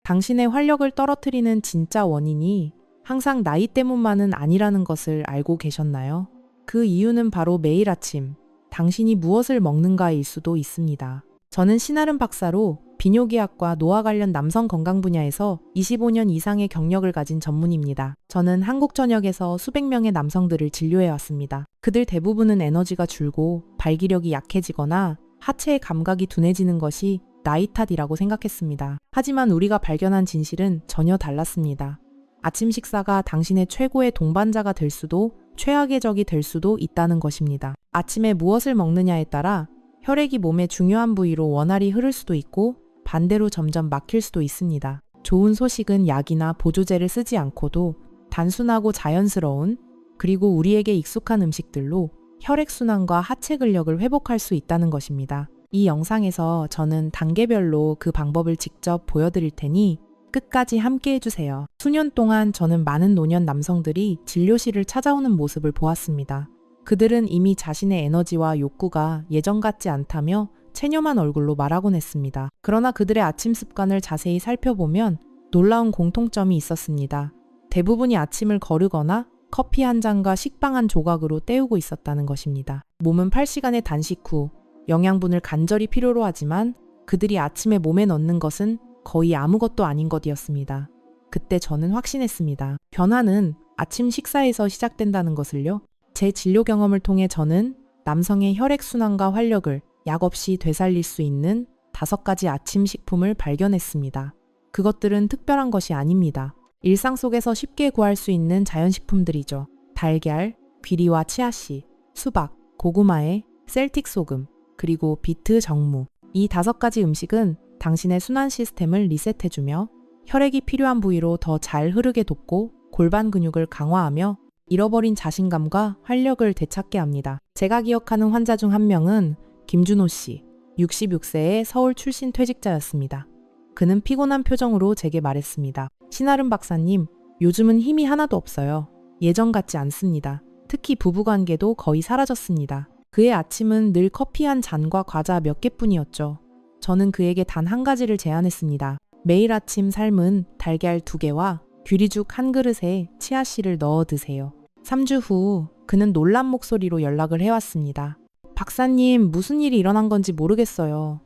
당신의 활력을 떨어뜨리는 진짜 원인이 항상 나이 때문만은 아니라는 것을 알고 계셨나요? 그 이유는 바로 매일 아침 당신이 무엇을 먹는가일 수도 있습니다. 저는 신아름 박사로 비뇨기학과 노화 관련 남성 건강 분야에서 25년 이상의 경력을 가진 전문의입니다. 저는 한국 전역에서 수백 명의 남성들을 진료해 왔습니다. 그들 대부분은 에너지가 줄고 발기력이 약해지거나 하체의 감각이 둔해지는 것이 나이 탓이라고 생각했습니다. 하지만 우리가 발견한 진실은 전혀 달랐습니다. 아침 식사가 당신의 최고의 동반자가 될 수도 최악의 적이 될 수도 있다는 것입니다. 아침에 무엇을 먹느냐에 따라 혈액이 몸의 중요한 부위로 원활히 흐를 수도 있고 반대로 점점 막힐 수도 있습니다. 좋은 소식은 약이나 보조제를 쓰지 않고도 단순하고 자연스러운 그리고 우리에게 익숙한 음식들로 혈액순환과 하체 근력을 회복할 수 있다는 것입니다. 이 영상에서 저는 단계별로 그 방법을 직접 보여드릴 테니 끝까지 함께 해주세요. 수년 동안 저는 많은 노년 남성들이 진료실을 찾아오는 모습을 보았습니다. 그들은 이미 자신의 에너지와 욕구가 예전 같지 않다며 체념한 얼굴로 말하곤 했습니다. 그러나 그들의 아침 습관을 자세히 살펴보면 놀라운 공통점이 있었습니다. 대부분이 아침을 거르거나 커피 한 잔과 식빵 한 조각으로 때우고 있었다는 것입니다. 몸은 8시간의 단식 후 영양분을 간절히 필요로 하지만 그들이 아침에 몸에 넣는 것은 거의 아무것도 아닌 것이었습니다. 그때 저는 확신했습니다. 변화는 아침 식사에서 시작된다는 것을요. 제 진료 경험을 통해 저는 남성의 혈액순환과 활력을 약 없이 되살릴 수 있는 5가지 아침 식품을 발견했습니다. 그것들은 특별한 것이 아닙니다. 일상 속에서 쉽게 구할 수 있는 자연식품들이죠. 달걀, 귀리와 치아씨, 수박, 고구마에 셀틱 소금, 그리고 비트 정무. 이 5가지 음식은 당신의 순환 시스템을 리셋해주며 혈액이 필요한 부위로 더 잘 흐르게 돕고 골반 근육을 강화하며 잃어버린 자신감과 활력을 되찾게 합니다. 제가 기억하는 환자 중 한 명은 김준호 씨, 66세의 서울 출신 퇴직자였습니다. 그는 피곤한 표정으로 제게 말했습니다. 신아름 박사님, 요즘은 힘이 하나도 없어요. 예전 같지 않습니다. 특히 부부관계도 거의 사라졌습니다. 그의 아침은 늘 커피 한 잔과 과자 몇 개뿐이었죠. 저는 그에게 단 한 가지를 제안했습니다. 매일 아침 삶은 달걀 2개와 귀리죽 한 그릇에 치아씨를 넣어 드세요. 3주 후 그는 놀란 목소리로 연락을 해왔습니다. 박사님, 무슨 일이 일어난 건지 모르겠어요.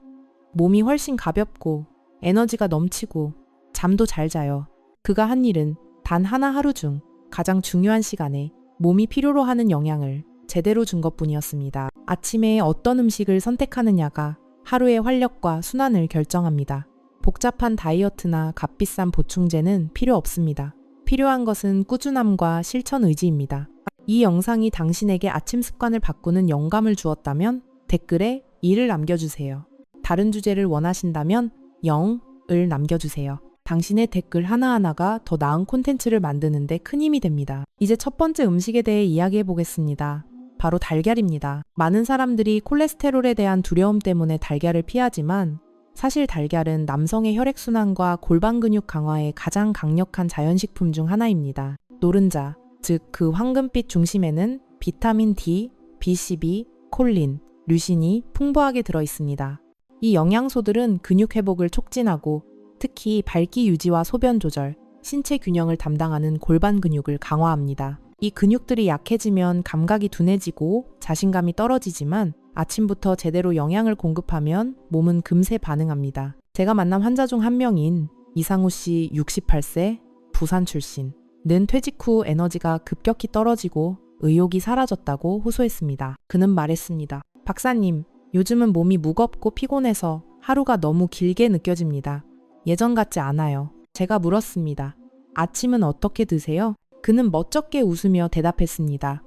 몸이 훨씬 가볍고 에너지가 넘치고 잠도 잘 자요. 그가 한 일은 단 하루 중 가장 중요한 시간에 몸이 필요로 하는 영양을 제대로 준 것뿐이었습니다. 아침에 어떤 음식을 선택하느냐가 하루의 활력과 순환을 결정합니다. 복잡한 다이어트나 값비싼 보충제는 필요 없습니다. 필요한 것은 꾸준함과 실천 의지입니다. 이 영상이 당신에게 아침 습관을 바꾸는 영감을 주었다면 댓글에 2를 남겨주세요. 다른 주제를 원하신다면 0을 남겨주세요. 당신의 댓글 하나하나가 더 나은 콘텐츠를 만드는데 큰 힘이 됩니다. 이제 첫 번째 음식에 대해 이야기해 보겠습니다. 바로 달걀입니다. 많은 사람들이 콜레스테롤에 대한 두려움 때문에 달걀을 피하지만 사실 달걀은 남성의 혈액순환과 골반 근육 강화에 가장 강력한 자연식품 중 하나입니다. 노른자, 즉 그 황금빛 중심에는 비타민 D, B12, 콜린, 류신이 풍부하게 들어있습니다. 이 영양소들은 근육 회복을 촉진하고 특히 발기 유지와 소변 조절, 신체 균형을 담당하는 골반 근육을 강화합니다. 이 근육들이 약해지면 감각이 둔해지고 자신감이 떨어지지만 아침부터 제대로 영양을 공급하면 몸은 금세 반응합니다. 제가 만난 환자 중 한 명인 이상우 씨 68세, 부산 출신. 는 퇴직 후 에너지가 급격히 떨어지고 의욕이 사라졌다고 호소했습니다. 그는 말했습니다. 박사님, 요즘은 몸이 무겁고 피곤해서 하루가 너무 길게 느껴집니다. 예전 같지 않아요. 제가 물었습니다. 아침은 어떻게 드세요? 그는 멋쩍게 웃으며 대답했습니다.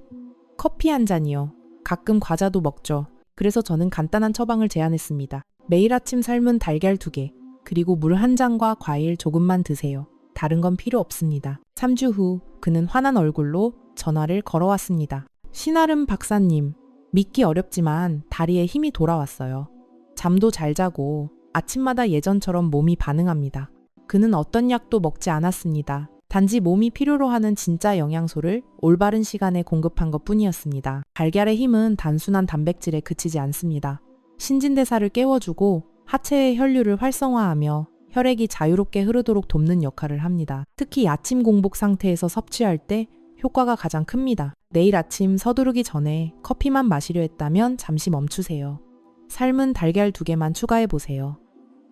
커피 한 잔이요. 가끔 과자도 먹죠. 그래서 저는 간단한 처방을 제안했습니다. 매일 아침 삶은 달걀 2개, 그리고 물 한 잔과 과일 조금만 드세요. 다른 건 필요 없습니다. 3주 후 그는 환한 얼굴로 전화를 걸어왔습니다. 신아름 박사님, 믿기 어렵지만 다리에 힘이 돌아왔어요. 잠도 잘 자고 아침마다 예전처럼 몸이 반응합니다. 그는 어떤 약도 먹지 않았습니다. 단지 몸이 필요로 하는 진짜 영양소를 올바른 시간에 공급한 것뿐이었습니다. 달걀의 힘은 단순한 단백질에 그치지 않습니다. 신진대사를 깨워주고 하체의 혈류를 활성화하며 혈액이 자유롭게 흐르도록 돕는 역할을 합니다. 특히 아침 공복 상태에서 섭취할 때 효과가 가장 큽니다. 내일 아침 서두르기 전에 커피만 마시려 했다면 잠시 멈추세요. 삶은 달걀 2개만 추가해 보세요.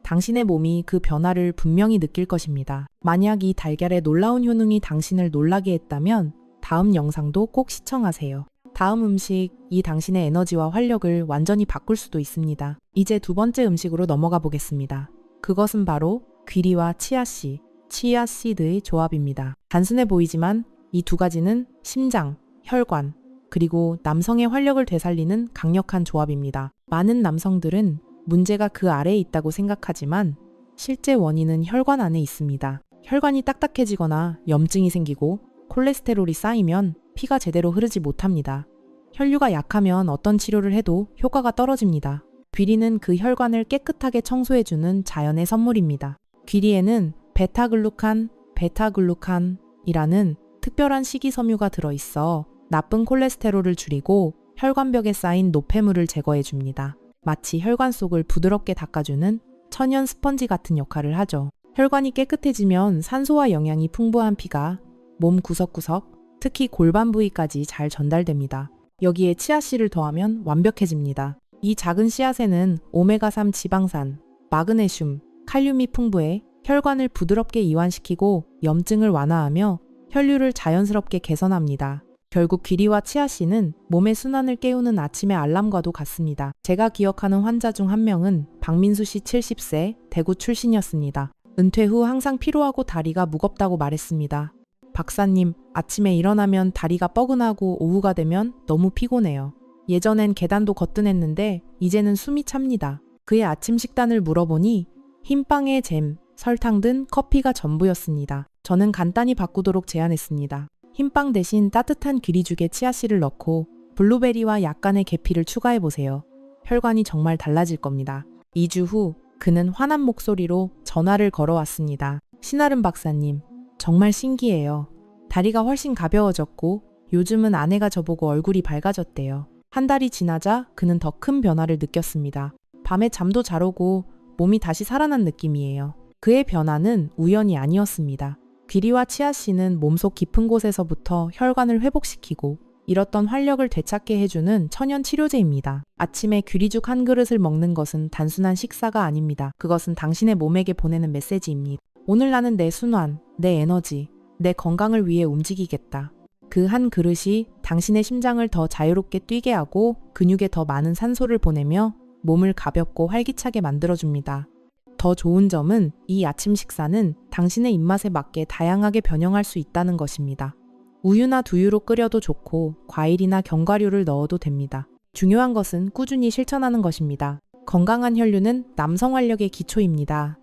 당신의 몸이 그 변화를 분명히 느낄 것입니다. 만약 이 달걀의 놀라운 효능이 당신을 놀라게 했다면 다음 영상도 꼭 시청하세요. 다음 음식, 이 당신의 에너지와 활력을 완전히 바꿀 수도 있습니다. 이제 2번째 음식으로 넘어가 보겠습니다. 그것은 바로 귀리와 치아씨, 치아씨드의 조합입니다. 단순해 보이지만 이 2가지는 심장, 혈관, 그리고 남성의 활력을 되살리는 강력한 조합입니다. 많은 남성들은 문제가 그 아래에 있다고 생각하지만 실제 원인은 혈관 안에 있습니다. 혈관이 딱딱해지거나 염증이 생기고 콜레스테롤이 쌓이면 피가 제대로 흐르지 못합니다. 혈류가 약하면 어떤 치료를 해도 효과가 떨어집니다. 귀리는 그 혈관을 깨끗하게 청소해주는 자연의 선물입니다. 귀리에는 베타글루칸이라는 특별한 식이섬유가 들어있어 나쁜 콜레스테롤을 줄이고 혈관벽에 쌓인 노폐물을 제거해줍니다. 마치 혈관 속을 부드럽게 닦아주는 천연 스펀지 같은 역할을 하죠. 혈관이 깨끗해지면 산소와 영양이 풍부한 피가 몸 구석구석, 특히 골반 부위까지 잘 전달됩니다. 여기에 치아씨를 더하면 완벽해집니다. 이 작은 씨앗에는 오메가3 지방산, 마그네슘, 칼륨이 풍부해 혈관을 부드럽게 이완시키고 염증을 완화하며 혈류를 자연스럽게 개선합니다. 결국 귀리와 치아씨는 몸의 순환을 깨우는 아침의 알람과도 같습니다. 제가 기억하는 환자 중 한 명은 박민수 씨 70세, 대구 출신이었습니다. 은퇴 후 항상 피로하고 다리가 무겁다고 말했습니다. 박사님, 아침에 일어나면 다리가 뻐근하고 오후가 되면 너무 피곤해요. 예전엔 계단도 거뜬했는데 이제는 숨이 찹니다. 그의 아침 식단을 물어보니 흰빵에 잼, 설탕 든 커피가 전부였습니다. 저는 간단히 바꾸도록 제안했습니다. 흰빵 대신 따뜻한 귀리죽에 치아씨를 넣고 블루베리와 약간의 계피를 추가해보세요. 혈관이 정말 달라질 겁니다. 2주 후 그는 환한 목소리로 전화를 걸어왔습니다. 신아름 박사님, 정말 신기해요. 다리가 훨씬 가벼워졌고 요즘은 아내가 저보고 얼굴이 밝아졌대요. 한 달이 지나자 그는 더 큰 변화를 느꼈습니다. 밤에 잠도 잘 오고 몸이 다시 살아난 느낌이에요. 그의 변화는 우연이 아니었습니다. 귀리와 치아씨는 몸속 깊은 곳에서부터 혈관을 회복시키고 잃었던 활력을 되찾게 해주는 천연 치료제입니다. 아침에 귀리죽 한 그릇을 먹는 것은 단순한 식사가 아닙니다. 그것은 당신의 몸에게 보내는 메시지입니다. 오늘 나는 내 순환, 내 에너지, 내 건강을 위해 움직이겠다. 그 한 그릇이 당신의 심장을 더 자유롭게 뛰게 하고 근육에 더 많은 산소를 보내며 몸을 가볍고 활기차게 만들어줍니다. 더 좋은 점은 이 아침 식사는 당신의 입맛에 맞게 다양하게 변형할 수 있다는 것입니다. 우유나 두유로 끓여도 좋고 과일이나 견과류를 넣어도 됩니다. 중요한 것은 꾸준히 실천하는 것입니다. 건강한 혈류는 남성 활력의 기초입니다.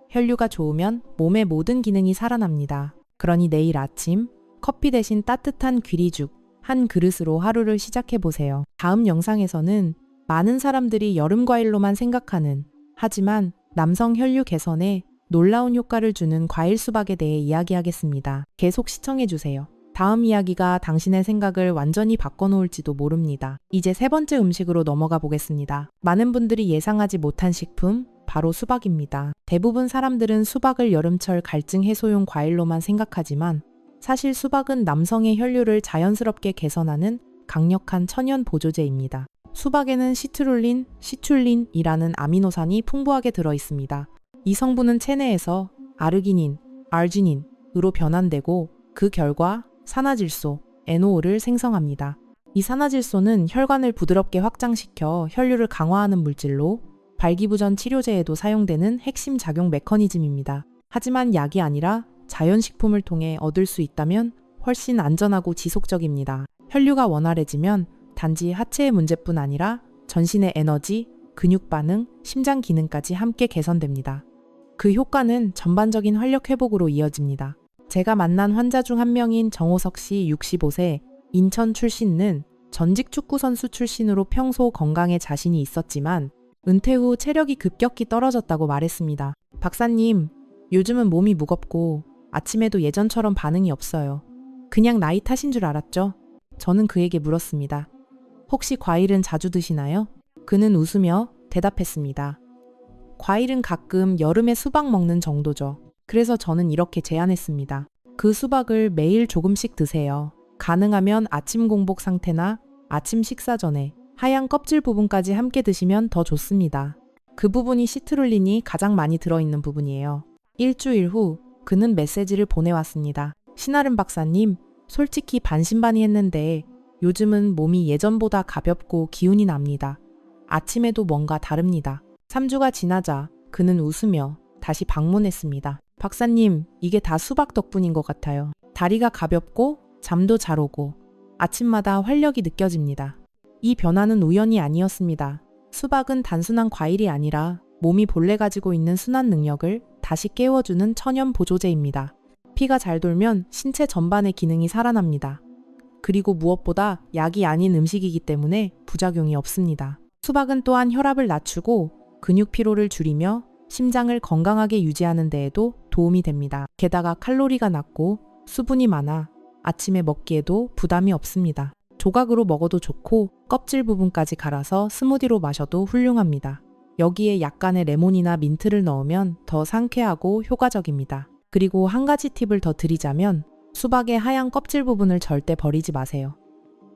혈류가 좋으면 몸의 모든 기능이 살아납니다. 그러니 내일 아침 커피 대신 따뜻한 귀리죽 한 그릇으로 하루를 시작해보세요. 다음 영상에서는 많은 사람들이 여름 과일로만 생각하는, 하지만 남성 혈류 개선에 놀라운 효과를 주는 과일 수박에 대해 이야기하겠습니다. 계속 시청해주세요. 다음 이야기가 당신의 생각을 완전히 바꿔놓을지도 모릅니다. 이제 3번째 음식으로 넘어가 보겠습니다. 많은 분들이 예상하지 못한 식품, 바로 수박입니다. 대부분 사람들은 수박을 여름철 갈증 해소용 과일로만 생각하지만 사실 수박은 남성의 혈류를 자연스럽게 개선하는 강력한 천연 보조제입니다. 수박에는 시툴린이라는 아미노산이 풍부하게 들어있습니다. 이 성분은 체내에서 아르기닌, 아르지닌으로 변환되고 그 결과 산화질소, NO를 생성합니다. 이 산화질소는 혈관을 부드럽게 확장시켜 혈류를 강화하는 물질로 발기부전 치료제에도 사용되는 핵심 작용 메커니즘입니다. 하지만 약이 아니라 자연식품을 통해 얻을 수 있다면 훨씬 안전하고 지속적입니다. 혈류가 원활해지면 단지 하체의 문제뿐 아니라 전신의 에너지, 근육 반응, 심장 기능까지 함께 개선됩니다. 그 효과는 전반적인 활력 회복으로 이어집니다. 제가 만난 환자 중 한 명인 정호석 씨 65세, 인천 출신은 전직 축구선수 출신으로 평소 건강에 자신이 있었지만 은퇴 후 체력이 급격히 떨어졌다고 말했습니다. 박사님, 요즘은 몸이 무겁고 아침에도 예전처럼 반응이 없어요. 그냥 나이 탓인 줄 알았죠? 저는 그에게 물었습니다. 혹시 과일은 자주 드시나요? 그는 웃으며 대답했습니다. 과일은 가끔 여름에 수박 먹는 정도죠. 그래서 저는 이렇게 제안했습니다. 그 수박을 매일 조금씩 드세요. 가능하면 아침 공복 상태나 아침 식사 전에 하얀 껍질 부분까지 함께 드시면 더 좋습니다. 그 부분이 시트룰린이 가장 많이 들어있는 부분이에요. 일주일 후 그는 메시지를 보내왔습니다. 신아름 박사님, 솔직히 반신반의했는데 요즘은 몸이 예전보다 가볍고 기운이 납니다. 아침에도 뭔가 다릅니다. 3주가 지나자 그는 웃으며 다시 방문했습니다. 박사님, 이게 다 수박 덕분인 것 같아요. 다리가 가볍고 잠도 잘 오고 아침마다 활력이 느껴집니다. 이 변화는 우연이 아니었습니다. 수박은 단순한 과일이 아니라 몸이 본래 가지고 있는 순환 능력을 다시 깨워주는 천연 보조제입니다. 피가 잘 돌면 신체 전반의 기능이 살아납니다. 그리고 무엇보다 약이 아닌 음식이기 때문에 부작용이 없습니다. 수박은 또한 혈압을 낮추고 근육 피로를 줄이며 심장을 건강하게 유지하는 데에도 도움이 됩니다. 게다가 칼로리가 낮고 수분이 많아 아침에 먹기에도 부담이 없습니다. 조각으로 먹어도 좋고 껍질 부분까지 갈아서 스무디로 마셔도 훌륭합니다. 여기에 약간의 레몬이나 민트를 넣으면 더 상쾌하고 효과적입니다. 그리고 한 가지 팁을 더 드리자면 수박의 하얀 껍질 부분을 절대 버리지 마세요.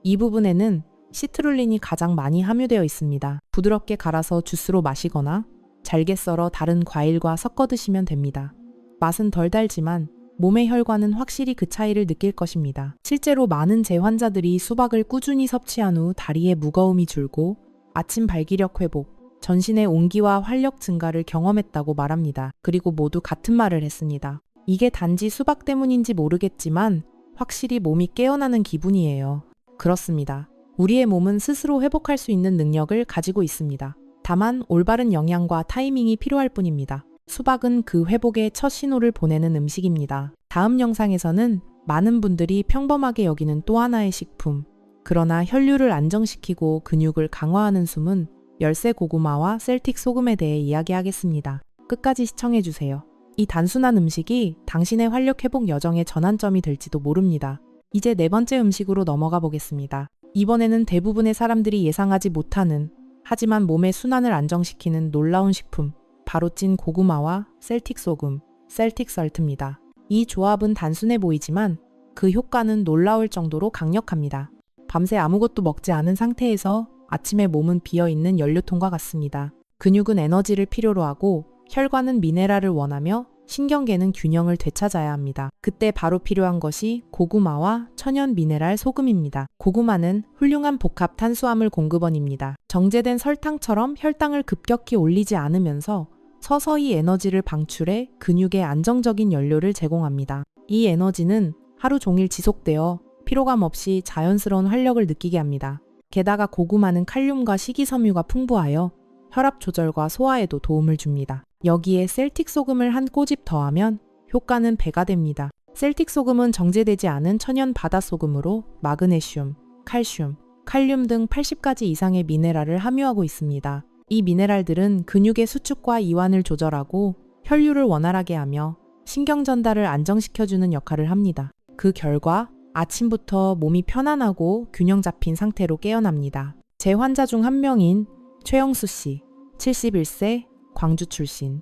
이 부분에는 시트룰린이 가장 많이 함유되어 있습니다. 부드럽게 갈아서 주스로 마시거나 잘게 썰어 다른 과일과 섞어 드시면 됩니다. 맛은 덜 달지만 몸의 혈관은 확실히 그 차이를 느낄 것입니다. 실제로 많은 재환자들이 수박을 꾸준히 섭취한 후 다리의 무거움이 줄고 아침 발기력 회복, 전신의 온기와 활력 증가를 경험했다고 말합니다. 그리고 모두 같은 말을 했습니다. 이게 단지 수박 때문인지 모르겠지만 확실히 몸이 깨어나는 기분이에요. 그렇습니다. 우리의 몸은 스스로 회복할 수 있는 능력을 가지고 있습니다. 다만 올바른 영양과 타이밍이 필요할 뿐입니다. 수박은 그 회복의 첫 신호를 보내는 음식입니다. 다음 영상에서는 많은 분들이 평범하게 여기는 또 하나의 식품, 그러나 혈류를 안정시키고 근육을 강화하는 숨은 열쇠 고구마와 셀틱 소금에 대해 이야기하겠습니다. 끝까지 시청해주세요. 이 단순한 음식이 당신의 활력 회복 여정의 전환점이 될지도 모릅니다. 이제 네 번째 음식으로 넘어가 보겠습니다. 이번에는 대부분의 사람들이 예상하지 못하는, 하지만 몸의 순환을 안정시키는 놀라운 식품, 바로 찐 고구마와 셀틱 소금, 셀틱 설트입니다. 이 조합은 단순해 보이지만 그 효과는 놀라울 정도로 강력합니다. 밤새 아무것도 먹지 않은 상태에서 아침에 몸은 비어있는 연료통과 같습니다. 근육은 에너지를 필요로 하고 혈관은 미네랄을 원하며 신경계는 균형을 되찾아야 합니다. 그때 바로 필요한 것이 고구마와 천연 미네랄 소금입니다. 고구마는 훌륭한 복합 탄수화물 공급원입니다. 정제된 설탕처럼 혈당을 급격히 올리지 않으면서 서서히 에너지를 방출해 근육에 안정적인 연료를 제공합니다. 이 에너지는 하루 종일 지속되어 피로감 없이 자연스러운 활력을 느끼게 합니다. 게다가 고구마는 칼륨과 식이섬유가 풍부하여 혈압 조절과 소화에도 도움을 줍니다. 여기에 셀틱 소금을 한 꼬집 더하면 효과는 배가 됩니다. 셀틱 소금은 정제되지 않은 천연 바다소금으로 마그네슘, 칼슘, 칼륨 등 80가지 이상의 미네랄을 함유하고 있습니다. 이 미네랄들은 근육의 수축과 이완을 조절하고 혈류를 원활하게 하며 신경 전달을 안정시켜주는 역할을 합니다. 그 결과 아침부터 몸이 편안하고 균형 잡힌 상태로 깨어납니다. 제 환자 중 한 명인 최영수 씨, 71세, 광주 출신.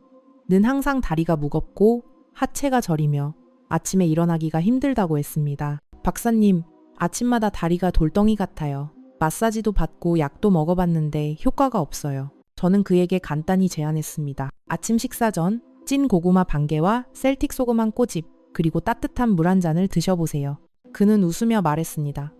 는 항상 다리가 무겁고 하체가 저리며 아침에 일어나기가 힘들다고 했습니다. 박사님, 아침마다 다리가 돌덩이 같아요. 마사지도 받고 약도 먹어봤는데 효과가 없어요. 저는 그에게 간단히 제안했습니다. 아침 식사 전 찐 고구마 반 개와 셀틱 소금 한 꼬집, 그리고 따뜻한 물 한 잔을 드셔보세요. 그는 웃으며 말했습니다.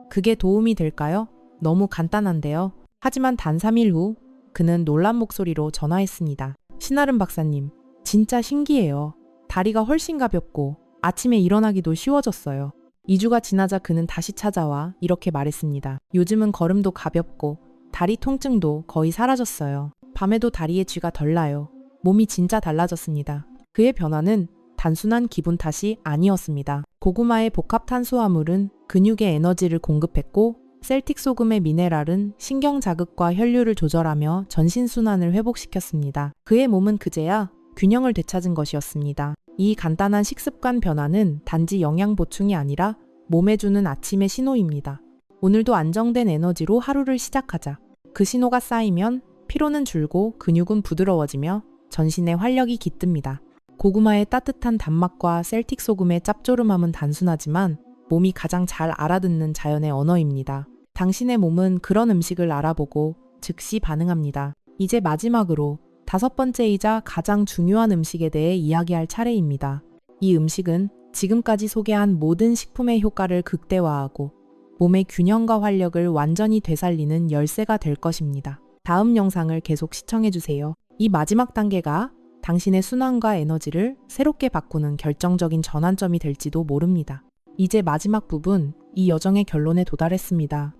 그게 도움이 될까요? 너무 간단한데요. 하지만 단 3일 후 그는 놀란 목소리로 전화했습니다. 신아름 박사님, 진짜 신기해요. 다리가 훨씬 가볍고 아침에 일어나기도 쉬워졌어요. 2주가 지나자 그는 다시 찾아와 이렇게 말했습니다. 요즘은 걸음도 가볍고 다리 통증도 거의 사라졌어요. 밤에도 다리에 쥐가 덜 나요. 몸이 진짜 달라졌습니다. 그의 변화는 단순한 기분 탓이 아니었습니다. 고구마의 복합 탄수화물은 근육에 에너지를 공급했고 셀틱 소금의 미네랄은 신경 자극과 혈류를 조절하며 전신순환을 회복시켰습니다. 그의 몸은 그제야 균형을 되찾은 것이었습니다. 이 간단한 식습관 변화는 단지 영양 보충이 아니라 몸에 주는 아침의 신호입니다. 오늘도 안정된 에너지로 하루를 시작하자. 그 신호가 쌓이면 피로는 줄고 근육은 부드러워지며 전신에 활력이 깃듭니다. 고구마의 따뜻한 단맛과 셀틱 소금의 짭조름함은 단순하지만 몸이 가장 잘 알아듣는 자연의 언어입니다. 당신의 몸은 그런 음식을 알아보고 즉시 반응합니다. 이제 마지막으로 5번째이자 가장 중요한 음식에 대해 이야기할 차례입니다. 이 음식은 지금까지 소개한 모든 식품의 효과를 극대화하고 몸의 균형과 활력을 완전히 되살리는 열쇠가 될 것입니다. 다음 영상을 계속 시청해주세요. 이 마지막 단계가 당신의 순환과 에너지를 새롭게 바꾸는 결정적인 전환점이 될지도 모릅니다. 이제 마지막 부분, 이 여정의 결론에 도달했습니다.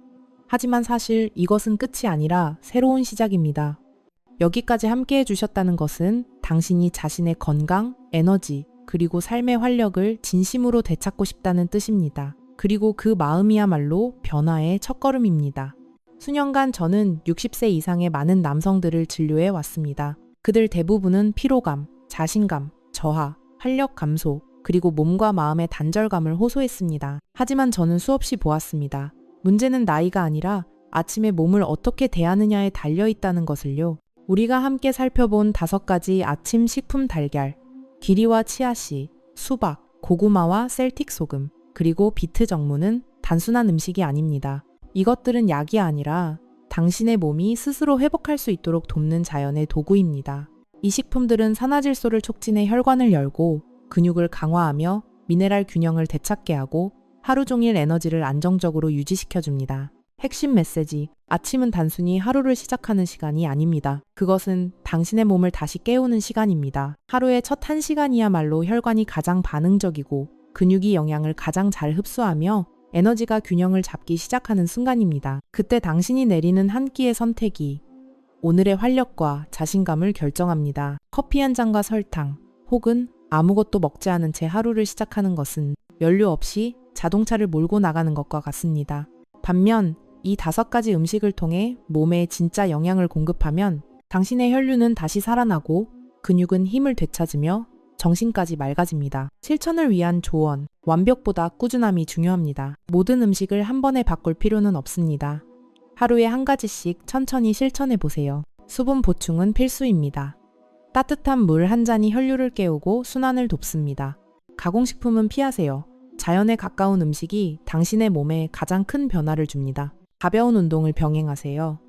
하지만 사실 이것은 끝이 아니라 새로운 시작입니다. 여기까지 함께 해주셨다는 것은 당신이 자신의 건강, 에너지, 그리고 삶의 활력을 진심으로 되찾고 싶다는 뜻입니다. 그리고 그 마음이야말로 변화의 첫걸음입니다. 수년간 저는 60세 이상의 많은 남성들을 진료해 왔습니다. 그들 대부분은 피로감, 자신감, 저하, 활력 감소, 그리고 몸과 마음의 단절감을 호소했습니다. 하지만 저는 수없이 보았습니다. 문제는 나이가 아니라 아침에 몸을 어떻게 대하느냐에 달려있다는 것을요. 우리가 함께 살펴본 5가지 아침 식품 달걀, 기리와 치아씨, 수박, 고구마와 셀틱 소금, 그리고 비트 정무는 단순한 음식이 아닙니다. 이것들은 약이 아니라 당신의 몸이 스스로 회복할 수 있도록 돕는 자연의 도구입니다. 이 식품들은 산화질소를 촉진해 혈관을 열고 근육을 강화하며 미네랄 균형을 되찾게 하고 하루 종일 에너지를 안정적으로 유지시켜줍니다. 핵심 메시지, 아침은 단순히 하루를 시작하는 시간이 아닙니다. 그것은 당신의 몸을 다시 깨우는 시간입니다. 하루의 첫 1시간이야말로 혈관이 가장 반응적이고 근육이 영양을 가장 잘 흡수하며 에너지가 균형을 잡기 시작하는 순간입니다. 그때 당신이 내리는 한 끼의 선택이 오늘의 활력과 자신감을 결정합니다. 커피 한 잔과 설탕, 혹은 아무것도 먹지 않은 채 하루를 시작하는 것은 연료 없이 자동차를 몰고 나가는 것과 같습니다. 반면 이 5가지 음식을 통해 몸에 진짜 영양을 공급하면 당신의 혈류는 다시 살아나고 근육은 힘을 되찾으며 정신까지 맑아집니다. 실천을 위한 조언, 완벽보다 꾸준함이 중요합니다. 모든 음식을 한 번에 바꿀 필요는 없습니다. 하루에 한 가지씩 천천히 실천해 보세요. 수분 보충은 필수입니다. 따뜻한 물 한 잔이 혈류를 깨우고 순환을 돕습니다. 가공식품은 피하세요. 자연에 가까운 음식이 당신의 몸에 가장 큰 변화를 줍니다. 가벼운 운동을 병행하세요.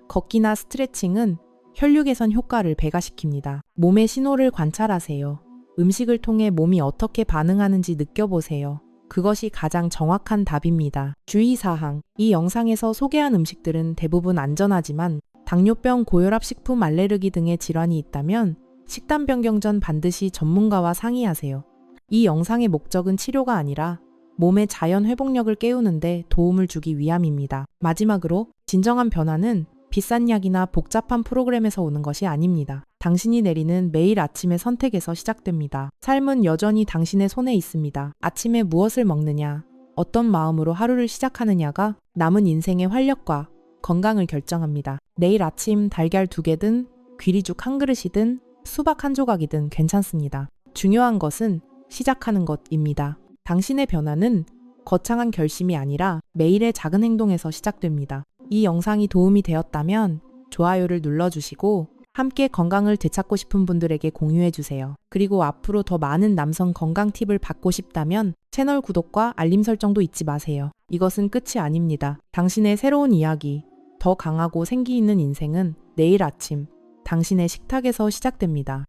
걷기나 스트레칭은 혈류 개선 효과를 배가시킵니다. 몸의 신호를 관찰하세요. 음식을 통해 몸이 어떻게 반응하는지 느껴보세요. 그것이 가장 정확한 답입니다. 주의사항, 이 영상에서 소개한 음식들은 대부분 안전하지만 당뇨병, 고혈압, 식품 알레르기 등의 질환이 있다면 식단 변경 전 반드시 전문가와 상의하세요. 이 영상의 목적은 치료가 아니라 몸의 자연 회복력을 깨우는데 도움을 주기 위함입니다. 마지막으로 진정한 변화는 비싼 약이나 복잡한 프로그램에서 오는 것이 아닙니다. 당신이 내리는 매일 아침의 선택에서 시작됩니다. 삶은 여전히 당신의 손에 있습니다. 아침에 무엇을 먹느냐, 어떤 마음으로 하루를 시작하느냐가 남은 인생의 활력과 건강을 결정합니다. 내일 아침 달걀 2개든 귀리죽 한 그릇이든 수박 한 조각이든 괜찮습니다. 중요한 것은 시작하는 것입니다. 당신의 변화는 거창한 결심이 아니라 매일의 작은 행동에서 시작됩니다. 이 영상이 도움이 되었다면 좋아요를 눌러주시고 함께 건강을 되찾고 싶은 분들에게 공유해주세요. 그리고 앞으로 더 많은 남성 건강 팁을 받고 싶다면 채널 구독과 알림 설정도 잊지 마세요. 이것은 끝이 아닙니다. 당신의 새로운 이야기, 더 강하고 생기 있는 인생은 내일 아침 당신의 식탁에서 시작됩니다.